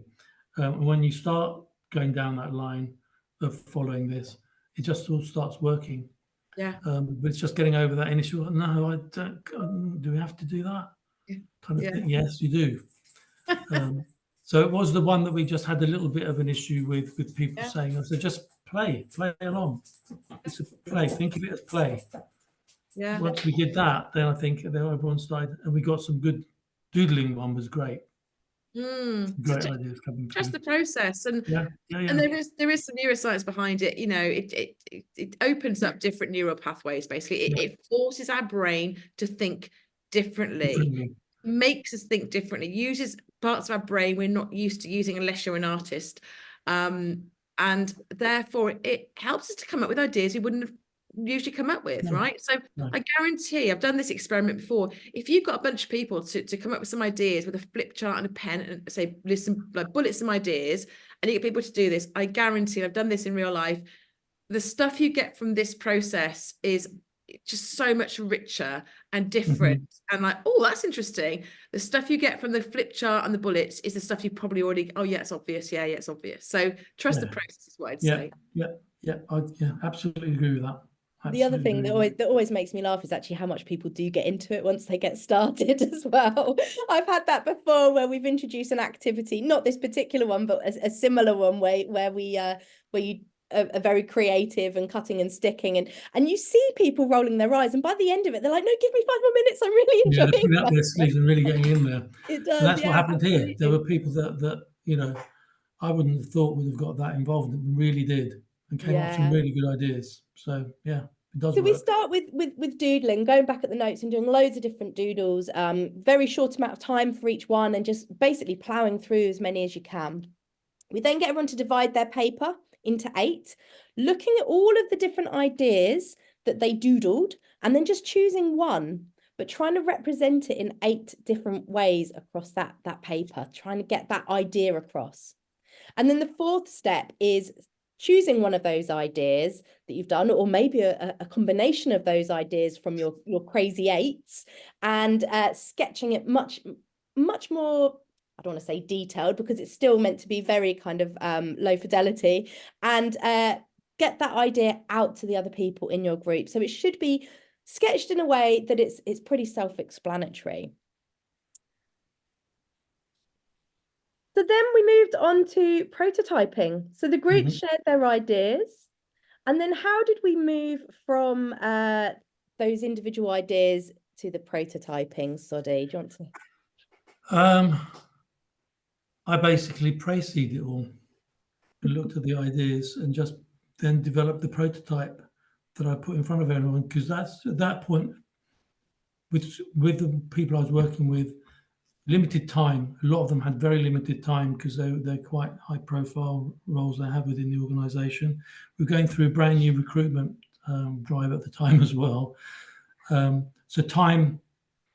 When you start going down that line of following this, it just all starts working. Yeah. But it's just getting over that initial, no, I don't, do we have to do that? Yeah. Kind of Yeah. thing. Yes, you do. So it was the one that we just had a little bit of an issue with people saying, I said, just play along. It's a play. Think of it as play. Yeah. Once we did that, then I think everyone started, and we got some good doodling. One was great. Great ideas coming through. Just the process, and and there is some neuroscience behind it. You know, it opens up different neural pathways. Basically, it forces our brain to think differently, makes us think differently, uses parts of our brain we're not used to using unless you're an artist, and therefore it helps us to come up with ideas we wouldn't have usually come up with, right? So I guarantee, I've done this experiment before, if you've got a bunch of people to come up with some ideas with a flip chart and a pen and say, listen, like bullet some ideas, and you get people to do this, I guarantee, I've done this in real life, the stuff you get from this process is just so much richer and different, and like, oh, that's interesting. The stuff you get from the flip chart and the bullets is the stuff you probably already, oh yeah, it's obvious, yeah, it's obvious. So trust the process is what I'd say. I absolutely agree with that. The other thing that always makes me laugh is actually how much people do get into it once they get started as well. I've had that before where we've introduced an activity, not this particular one, but a similar one where you are very creative and cutting and sticking, and you see people rolling their eyes, and by the end of it they're like, no, give me 5 more minutes, I'm really enjoying up their sleeves and really getting in there. It does. And that's what happened absolutely. here. There were people that you know, I wouldn't have thought would have got that involved, and really did, and came up with some really good ideas. So yeah, it does so work. we start with doodling, going back at the notes and doing loads of different doodles, very short amount of time for each one, and just basically ploughing through as many as you can. We then get everyone to divide their paper into 8, looking at all of the different ideas that they doodled, and then just choosing one, but trying to represent it in 8 different ways across that paper, trying to get that idea across. And then the 4th step is choosing one of those ideas that you've done, or maybe a combination of those ideas from your crazy 8s, and sketching it much more, I don't want to say detailed, because it's still meant to be very kind of low fidelity, and get that idea out to the other people in your group. So it should be sketched in a way that it's pretty self-explanatory. So then we moved on to prototyping. So the group shared their ideas, and then how did we move from those individual ideas to the prototyping? Sodi, do you want to? I basically pre-seeded it all and looked at the ideas and just then developed the prototype that I put in front of everyone, because that's at that point with the people I was working with, limited time. A lot of them had very limited time because they're quite high profile roles they have within the organization. We're going through a brand new recruitment drive at the time as well. So time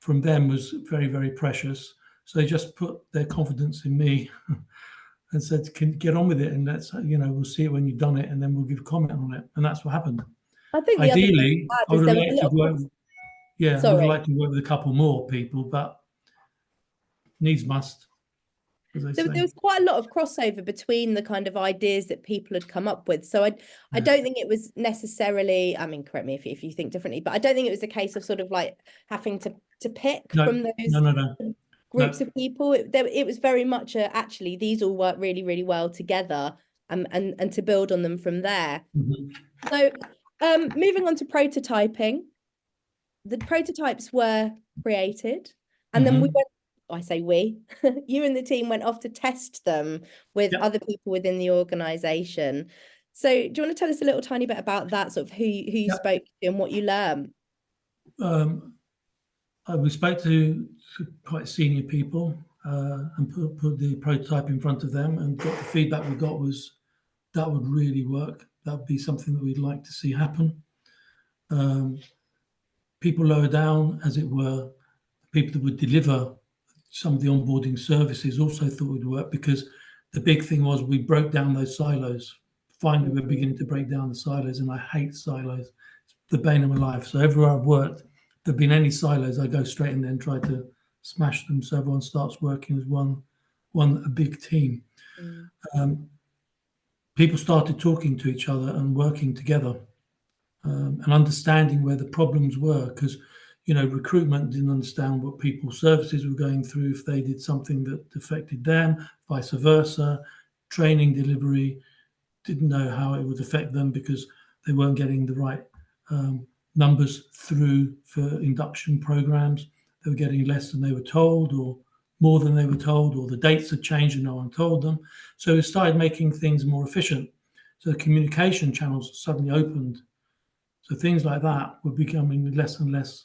from them was very, very precious. So they just put their confidence in me and said, "Can get on with it, and let's, we'll see it when you've done it, and then we'll give a comment on it." And that's what happened. I think ideally, I would have liked to work. Yeah, I would Sorry. like to work with a couple more people, but needs must. There was quite a lot of crossover between the kind of ideas that people had come up with. So I don't think it was necessarily, I mean, correct me if you think differently, but I don't think it was a case of sort of like having to pick from those groups of people. It was very much actually these all work really, really well together, and to build on them from there. So moving on to prototyping, the prototypes were created, and then we went, I say we, you and the team went off to test them with other people within the organization. So do you want to tell us a little tiny bit about that, sort of who you spoke to and what you learned? We spoke to quite senior people and put the prototype in front of them, and got the feedback we got was that would really work. That would be something that we'd like to see happen. People lower down, as it were, people that would deliver some of the onboarding services also thought it would work, because the big thing was we broke down those silos. Finally, we're beginning to break down the silos, and I hate silos. It's the bane of my life. So everywhere I've worked, if there have been any silos, I go straight in there and try to smash them so everyone starts working as a big team. People started talking to each other and working together, and understanding where the problems were, because recruitment didn't understand what people's services were going through, if they did something that affected them, vice versa. Training delivery didn't know how it would affect them because they weren't getting the right numbers through for induction programs. They were getting less than they were told, or more than they were told, or the dates had changed and no one told them. So we started making things more efficient. So the communication channels suddenly opened. So things like that were becoming less and less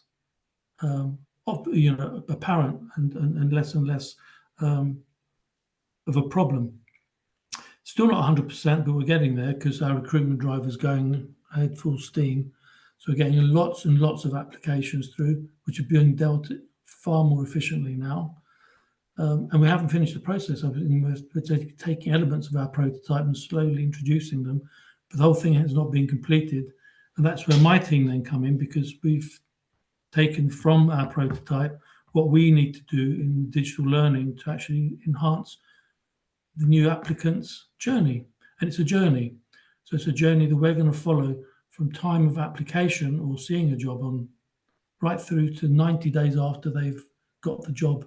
apparent, and less of a problem. Still not 100%, but we're getting there, because our recruitment drive is going ahead full steam. So we're getting lots and lots of applications through, which are being dealt far more efficiently now. And we haven't finished the process. We're taking elements of our prototype and slowly introducing them, but the whole thing has not been completed. And that's where my team then come in, because we've taken from our prototype what we need to do in digital learning to actually enhance the new applicant's journey. And it's a journey. So it's a journey that we're going to follow from time of application or seeing a job on, right through to 90 days after they've got the job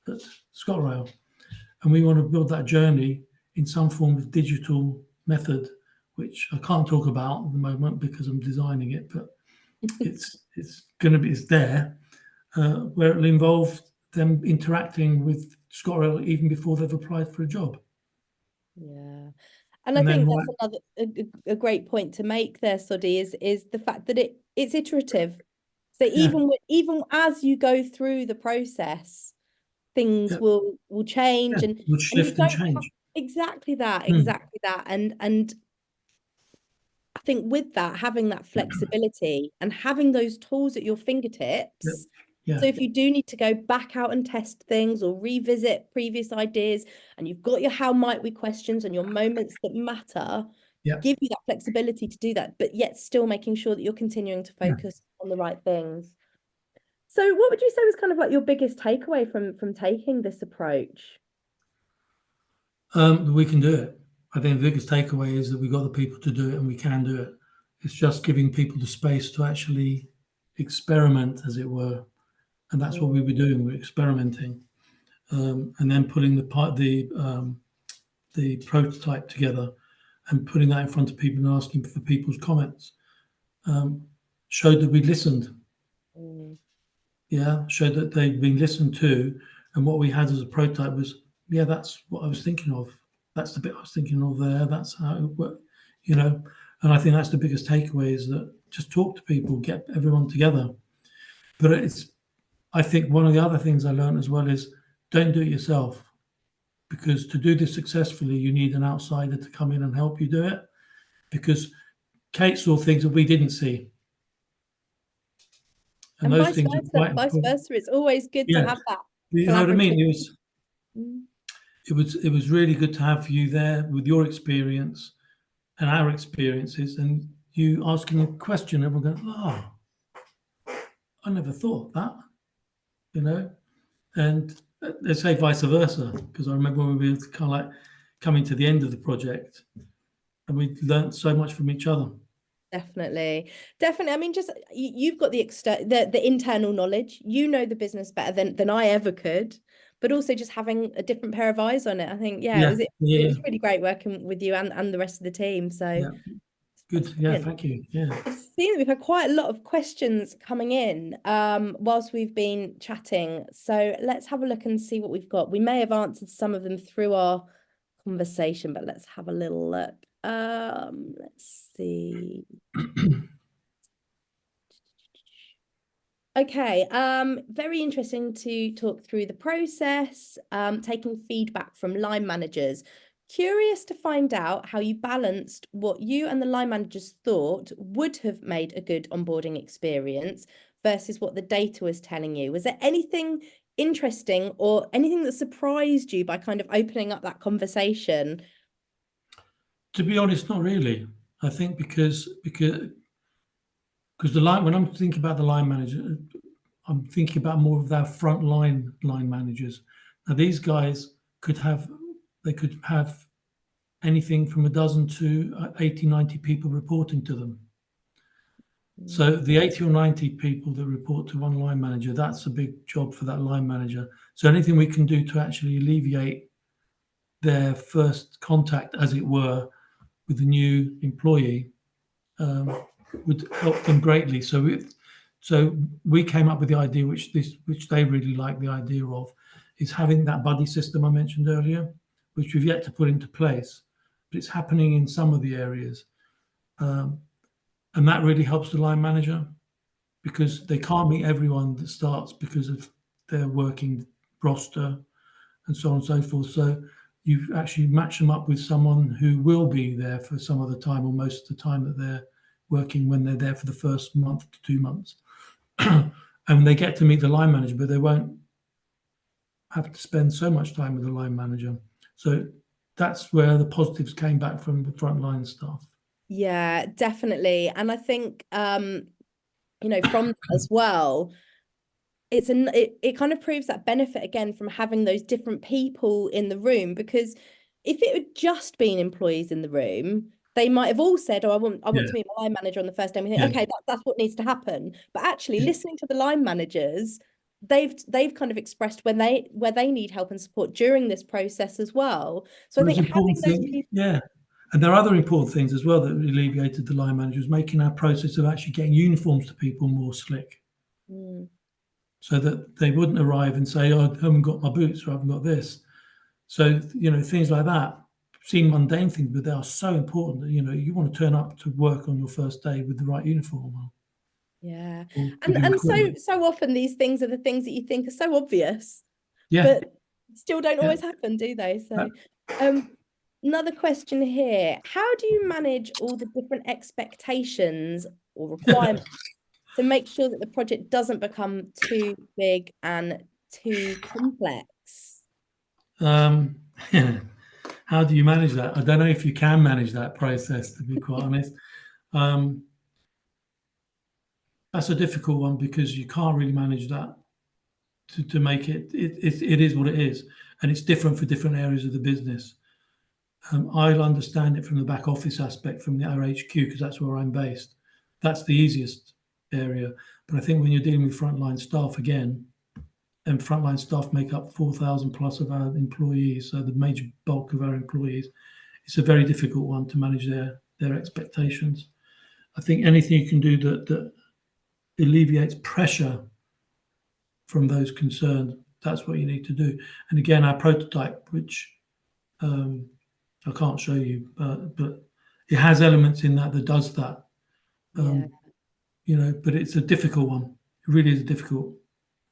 at ScotRail. And we want to build that journey in some form of digital method, which I can't talk about at the moment because I'm designing it, but it's there, where it'll involve them interacting with ScotRail even before they've applied for a job. Yeah. And I think that's another a great point to make there, Sodi, is the fact that it's iterative. So even as you go through the process, things will change, and will shift and change. Exactly that. And I think with that, having that flexibility and having those tools at your fingertips. So if you do need to go back out and test things or revisit previous ideas, and you've got your how might we questions and your moments that matter, give you that flexibility to do that, but yet still making sure that you're continuing to focus on the right things. So what would you say was kind of like your biggest takeaway from taking this approach? We can do it. I think the biggest takeaway is that we've got the people to do it, and we can do it. It's just giving people the space to actually experiment, as it were. And that's what we were doing. We're experimenting, and then putting the prototype together and putting that in front of people and asking for people's comments. Showed that we listened. Showed that they'd been listened to, and what we had as a prototype was, that's what I was thinking of. That's the bit I was thinking of there. That's how it worked, And I think that's the biggest takeaway, is that just talk to people, get everyone together. But I think one of the other things I learned as well is, don't do it yourself, because to do this successfully, you need an outsider to come in and help you do it, because Kate saw things that we didn't see. And those things vice versa. It's always good to have that. You know what I mean? It was really good to have you there with your experience and our experiences, and you asking a question, and we're going, I never thought that, and let's say vice versa, because I remember when we were kind of like coming to the end of the project, and we learned so much from each other. Definitely. I mean, just you've got the internal knowledge. The business better than I ever could, but also just having a different pair of eyes on it. I think, it was really great working with you and the rest of the team. So good. Thank you. I've seen that we've had quite a lot of questions coming in whilst we've been chatting. So let's have a look and see what we've got. We may have answered some of them through our conversation, but let's have a little look. Let's see. Okay, very interesting to talk through the process, taking feedback from line managers. Curious to find out how you balanced what you and the line managers thought would have made a good onboarding experience versus what the data was telling you. Was there anything interesting or anything that surprised you by kind of opening up that conversation? To be honest, not really. I think because the line, when I'm thinking about the line manager, I'm thinking about more of their frontline line managers. Now these guys could have anything from a dozen to 80, 90 people reporting to them. So the 80 or 90 people that report to one line manager, that's a big job for that line manager. So anything we can do to actually alleviate their first contact, as it were, with the new employee would help them greatly. So we came up with the idea, which they really like the idea of, is having that buddy system I mentioned earlier, which we've yet to put into place, but it's happening in some of the areas. And that really helps the line manager because they can't meet everyone that starts because of their working roster and so on and so forth. So you actually match them up with someone who will be there for some of the time or most of the time that they're working, when they're there for the first month to 2 months. And they get to meet the line manager, but they won't have to spend so much time with the line manager. So that's where the positives came back from the frontline staff. Yeah, definitely. And I think, you know, from that as well, it kind of proves that benefit again from having those different people in the room, because if it had just been employees in the room, they might have all said, oh, I want to meet my line manager on the first day. And we think, okay, that's what needs to happen. But actually listening to the line managers, they've kind of expressed where they need help and support during this process as well. So I think having those people. And there are other important things as well that alleviated the line managers, making our process of actually getting uniforms to people more slick. So that they wouldn't arrive and say, oh, I haven't got my boots or I haven't got this. So, you know, things like that seem mundane things, but they are so important that, you know, you want to turn up to work on your first day with the right uniform. Yeah. And so often these things are the things that you think are so obvious, but still don't always happen, do they? So another question here. How do you manage all the different expectations or requirements to make sure that the project doesn't become too big and too complex? How do you manage that? I don't know if you can manage that process, to be quite honest. That's a difficult one because you can't really manage that to make it is what it is, and it's different for different areas of the business. I'll understand it from the back office aspect, from the RHQ, because that's where I'm based. That's the easiest area. But I think when you're dealing with frontline staff again, and frontline staff make up 4,000 plus of our employees, so the major bulk of our employees, it's a very difficult one to manage their expectations. I think anything you can do that alleviates pressure from those concerned, that's what you need to do. And again, our prototype, which I can't show you, but it has elements in that does that. You know, but it's a difficult one. It really is difficult.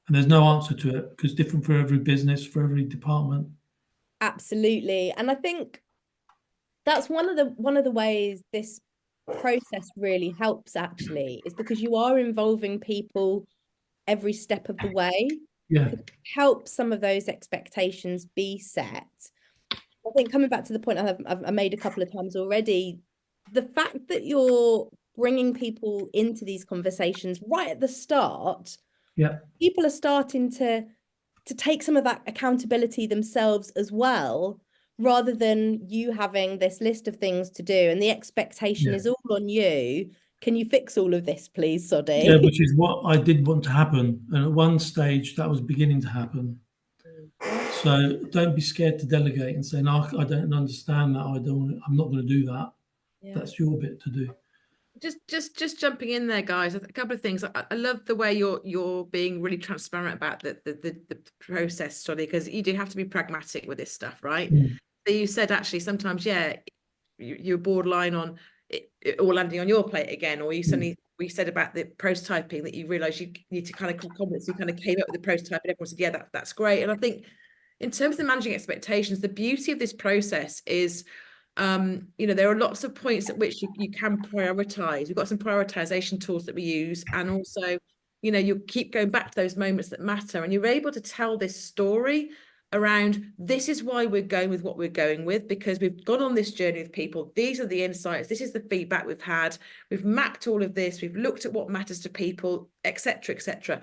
And there's no answer to it because different for every business, for every department. Absolutely. And I think that's one of the ways this process really helps, actually, is because you are involving people every step of the way. To help some of those expectations be set. I think coming back to the point I've made a couple of times already, the fact that you're bringing people into these conversations right at the start, people are starting to take some of that accountability themselves as well, rather than you having this list of things to do and the expectation is all on you. Can you fix all of this, please, Sodi? Yeah, which is what I did want to happen. And at one stage, that was beginning to happen. So don't be scared to delegate and say, no, I don't understand that. I'm not going to do that. That's your bit to do. Just jumping in there, guys. A couple of things. I love the way you're being really transparent about the process, Sodi, because you do have to be pragmatic with this stuff, right? So you said actually sometimes, you're borderline on it all landing on your plate again, or you suddenly we said about the prototyping that you realize you need to kind of confidence. You kind of came up with the prototype and everyone said, yeah, that's great. And I think in terms of managing expectations, the beauty of this process is, you know, there are lots of points at which you can prioritize. We've got some prioritization tools that we use, and also, you know, you keep going back to those moments that matter, and you're able to tell this story around, this is why we're going with what we're going with, because we've gone on this journey with people. These are the insights. This is the feedback we've had. We've mapped all of this. We've looked at what matters to people, etc., etc.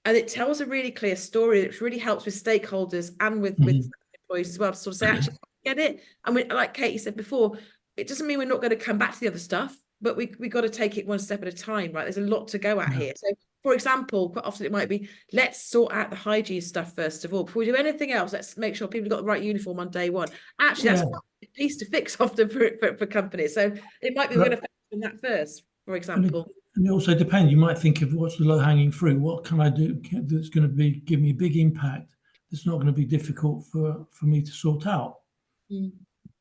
And it tells a really clear story, which really helps with stakeholders and with employees as well, to sort of say, actually, I get it. And we, like Katie said before, it doesn't mean we're not going to come back to the other stuff, but we got to take it one step at a time, right? There's a lot to go at here. So, for example, quite often it might be, let's sort out the hygiene stuff first of all. Before we do anything else, let's make sure people have got the right uniform on day one. Actually, that's a piece to fix often for companies. So it might be we're going to focus on that first, for example. And it also depends. You might think of what's the low-hanging fruit. What can I do that's going to give me a big impact? That's not going to be difficult for me to sort out.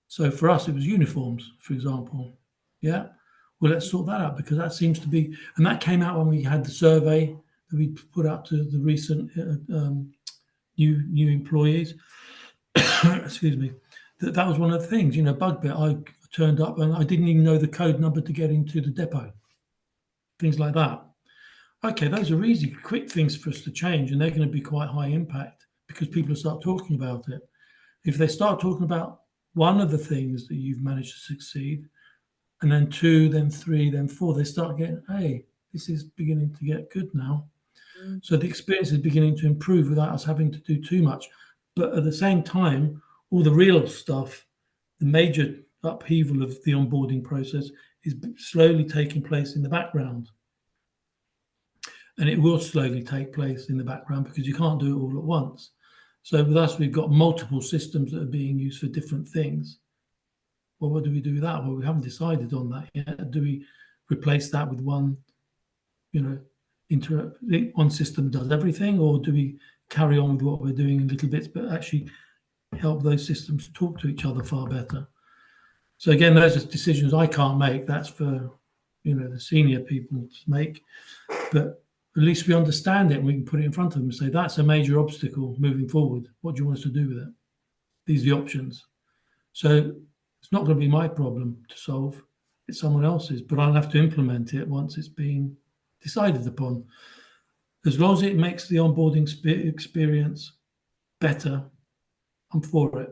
So for us, it was uniforms, for example. Yeah. Well, let's sort that out, because that seems to be, and that came out when we had the survey that we put out to the recent new employees. Excuse me. That was one of the things, you know, bugbear. I turned up and I didn't even know the code number to get into the depot. Things like that. Okay, those are easy, quick things for us to change, and they're going to be quite high impact because people start talking about it. If they start talking about one of the things that you've managed to succeed, and then 2, then 3, then 4, they start getting, hey, this is beginning to get good now. So the experience is beginning to improve without us having to do too much. But at the same time, all the real stuff, the major upheaval of the onboarding process is slowly taking place in the background. And it will slowly take place in the background because you can't do it all at once. So with us, we've got multiple systems that are being used for different things. Well, what do we do with that? Well, we haven't decided on that yet. Do we replace that with one, you know, one system does everything, or do we carry on with what we're doing in little bits, but actually help those systems talk to each other far better? So again, those are decisions I can't make. That's for, you know, the senior people to make. But at least we understand it and we can put it in front of them and say, that's a major obstacle moving forward. What do you want us to do with it? These are the options. So it's not going to be my problem to solve. It's someone else's, but I'll have to implement it once it's been decided upon. As long as it makes the onboarding experience better, I'm for it.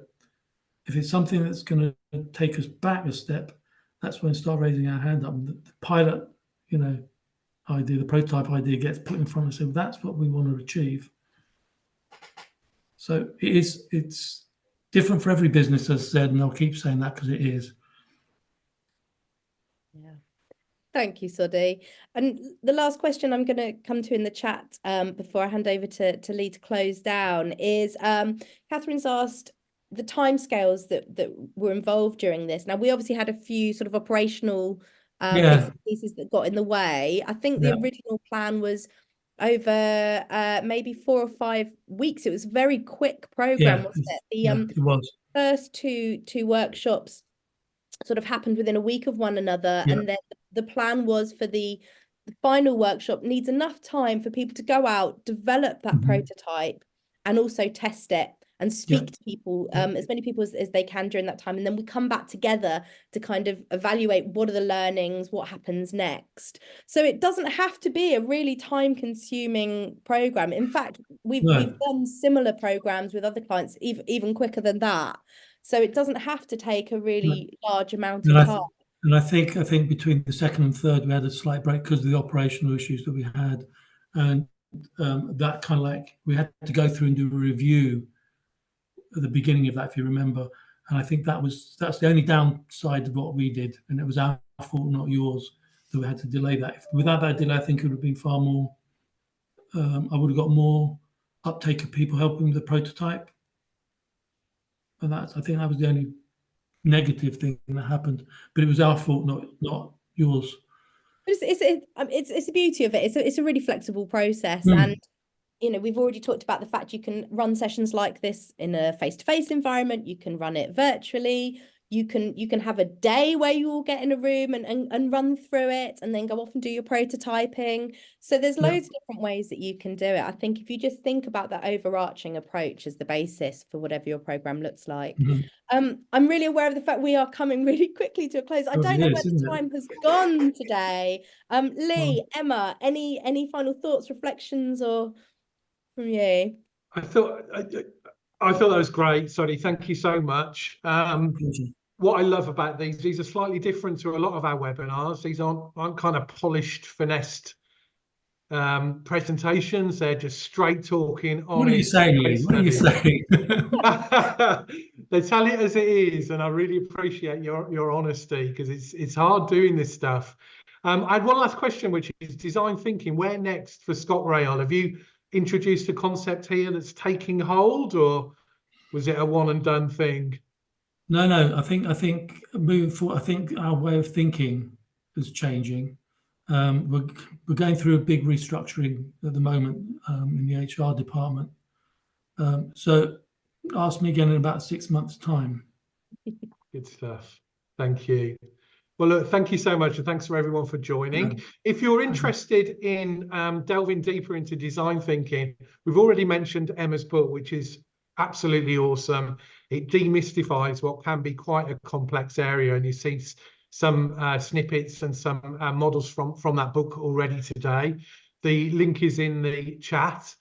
If it's something that's going to take us back a step, that's when we start raising our hand up. The pilot, you know, idea, the prototype idea gets put in front and said, well, that's what we want to achieve. So it's different for every business, as I said, and I'll keep saying that because it is. Yeah. Thank you, Sodi. And the last question I'm going to come to in the chat before I hand over to Lee to close down is, Catherine's asked the timescales that were involved during this. Now, we obviously had a few sort of operational bits and pieces that got in the way. I think the original plan was over maybe 4 or 5 weeks. It was a very quick program, wasn't it? It was. First two workshops sort of happened within a week of one another, and then the plan was for the final workshop needs enough time for people to go out, develop that prototype, and also test it and speak to people, as many people as they can during that time. And then we come back together to kind of evaluate what are the learnings, what happens next. So it doesn't have to be a really time-consuming program. In fact, we've done similar programs with other clients, even quicker than that. So it doesn't have to take a really large amount of time. And I think between the second and third, we had a slight break because of the operational issues that we had. And that kind of like, we had to go through and do a review at the beginning of that, if you remember. And I think that's the only downside of what we did. And it was our fault, not yours, that we had to delay that. Without that delay, I think it would have been far more, I would have got more uptake of people helping with the prototype. And I think that was the only negative thing that happened. But it was our fault, not yours. It's the beauty of it. It's a really flexible process. And you know, we've already talked about the fact you can run sessions like this in a face-to-face environment. You can run it virtually. You can have a day where you all get in a room and run through it, and then go off and do your prototyping. So there's loads of different ways that you can do it. I think if you just think about that overarching approach as the basis for whatever your program looks like. I'm really aware of the fact we are coming really quickly to a close. I don't know where the time has gone today. Lee, Emma, any final thoughts, reflections, or from you? I thought that was great, Sodi. Thank you so much. What I love about these are slightly different to a lot of our webinars. These aren't kind of polished, finessed presentations. They're just straight talking. What are you saying, Lee? What are you saying? They tell it as it is, and I really appreciate your honesty, because it's hard doing this stuff. I had one last question, which is design thinking. Where next for ScotRail? Have you introduced a concept here that's taking hold, or was it a one and done thing? No. I think moving forward, I think our way of thinking is changing. We're going through a big restructuring at the moment in the HR department. So ask me again in about 6 months' time. Good stuff. Thank you. Well, look, thank you so much, and thanks for everyone for joining. If you're interested in delving deeper into design thinking, we've already mentioned Emma's book, which is absolutely awesome. It demystifies what can be quite a complex area, and you see some snippets and some models from that book already today. The link is in the chat.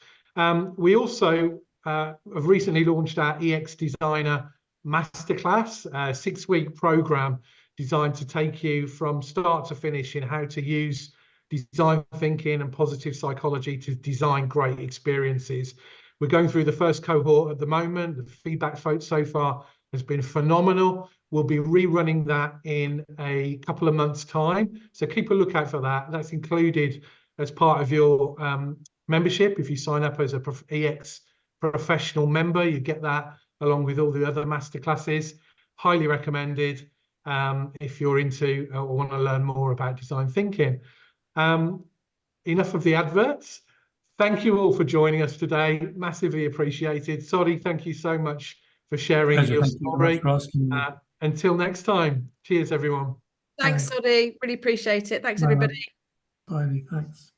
We also have recently launched our EX Designer Masterclass, a 6-week program designed to take you from start to finish in how to use design thinking and positive psychology to design great experiences. We're going through the first cohort at the moment. The feedback so far has been phenomenal. We'll be rerunning that in a couple of months' time, so keep a lookout for that. That's included as part of your membership. If you sign up as a EX professional member, you get that along with all the other masterclasses. Highly recommended if you're into or want to learn more about design thinking. Enough of the adverts. Thank you all for joining us today. Massively appreciated. Sodi, thank you so much for sharing your story. Until next time, cheers everyone. Thanks, Sodi. Really appreciate it. Thanks, everybody. Bye, thanks.